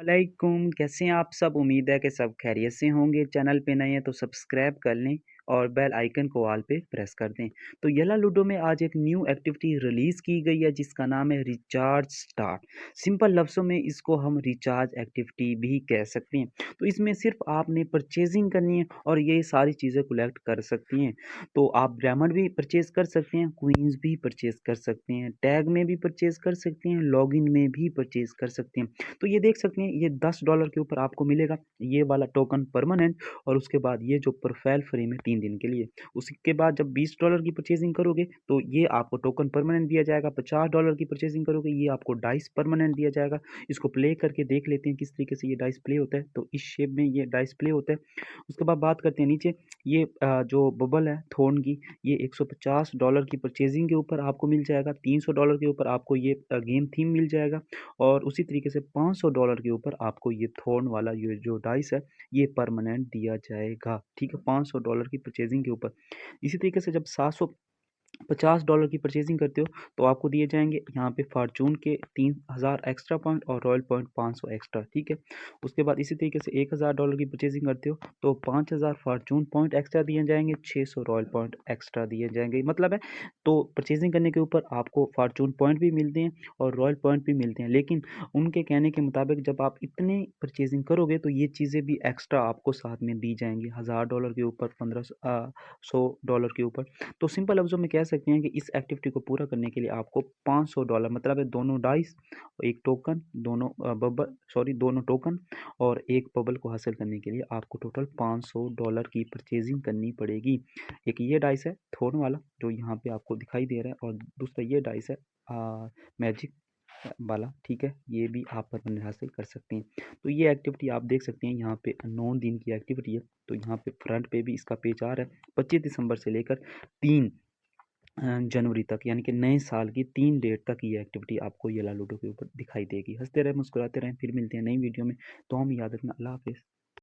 वालेकुम, कैसे हैं आप सब? उम्मीद है कि सब खैरियत से होंगे। चैनल पे नए हैं तो सब्सक्राइब कर लें और बेल आइकन को ऑल पे प्रेस कर दें। तो येला लूडो में आज एक न्यू एक्टिविटी रिलीज़ की गई है जिसका नाम है रिचार्ज स्टार्ट। सिंपल लफ्ज़ों में इसको हम रिचार्ज एक्टिविटी भी कह सकते हैं। तो इसमें सिर्फ़ आपने परचेज़िंग करनी है और ये सारी चीज़ें कलेक्ट कर सकती हैं। तो आप डायमंड भी परचेज़ कर सकते हैं, क्वीन्स भी परचेज़ कर सकते हैं, टैग में भी परचेज़ कर सकते हैं, लॉगिन में भी परचेज़ कर सकते हैं। तो ये देख सकते हैं ये $10 के ऊपर आपको मिलेगा ये वाला टोकन परमानेंट और उसके बाद ये जो प्रोफाइल फ्रेम है 3 दिन के लिए। उसके बाद जब $20 की परचेज़िंग करोगे तो ये आपको टोकन परमानेंट दिया जाएगा, $50 की परचेज़िंग करोगे ये आपको डाइस परमानेंट दिया जाएगा। इसको प्ले करके देख लेते हैं किस तरीके से ये डाइस प्ले होता है। तो इस शेप में ये डाइस प्ले होता है। उसके बाद बात करते हैं नीचे ये जो बबल है थोर्न की ये $150 की परचेज़िंग के ऊपर आपको मिल जाएगा, $300 के ऊपर आपको ये गेम थीम मिल जाएगा और उसी तरीके से $500 के ऊपर आपको ये थोर्न वाला ये जो डाइस है ये परमानेंट दिया जाएगा, ठीक है? $500 की परचेज़िंग के ऊपर। इसी तरीके से जब $750 की परचेज़िंग करते हो तो आपको दिए जाएँगे यहाँ पे फॉर्च्यून के 3000 एक्स्ट्रा पॉइंट और रॉयल पॉइंट 500 एक्स्ट्रा, ठीक है? उसके बाद इसी तरीके से $1000 की परचेज़िंग करते हो तो 5000 फॉर्च्यून पॉइंट एक्स्ट्रा दिए जाएँगे, 600 रॉयल पॉइंट एक्स्ट्रा दिए जाएँगे। मतलब है तो परचेज़िंग करने के ऊपर आपको फॉर्च्यून पॉइंट भी मिलते हैं और रॉयल पॉइंट भी मिलते हैं। लेकिन उनके कहने के मुताबिक जब आप इतने परचेज़िंग करोगे तो ये चीज़ें भी एक्स्ट्रा आपको साथ में दी जाएँगी। $1000 के ऊपर $100 के ऊपर। तो सिंपल लफ्ज़ों में कह सकते हैं कि इस एक्टिविटी को पूरा करने के लिए आपको $500 मतलब है दोनों डाइस, एक टोकन, दोनों टोकन और एक बबल को हासिल करने के लिए आपको टोटल $500 की परचेज़िंग करनी पड़ेगी। एक ये डाइस है थोर्न वाला जो यहाँ पे आपको दिखाई दे रहा है और दूसरा ये डाइस है मैजिक वाला, ठीक है? ये भी आप परमानेंट हासिल कर सकते हैं। तो ये एक्टिविटी आप देख सकते हैं यहाँ पे 9 दिन की एक्टिविटी है। तो यहाँ पे फ्रंट पे भी इसका पेज आ रहा है। 25 दिसंबर से लेकर 3 जनवरी तक यानी कि नए साल की 3 डेट तक ये एक्टिविटी आपको येला लूडो के ऊपर दिखाई देगी। हँसते रहें, मुस्कुराते रहें, फिर मिलते हैं नई वीडियो में। तो हम याद रखना। अल्लाह हाफ़िज़।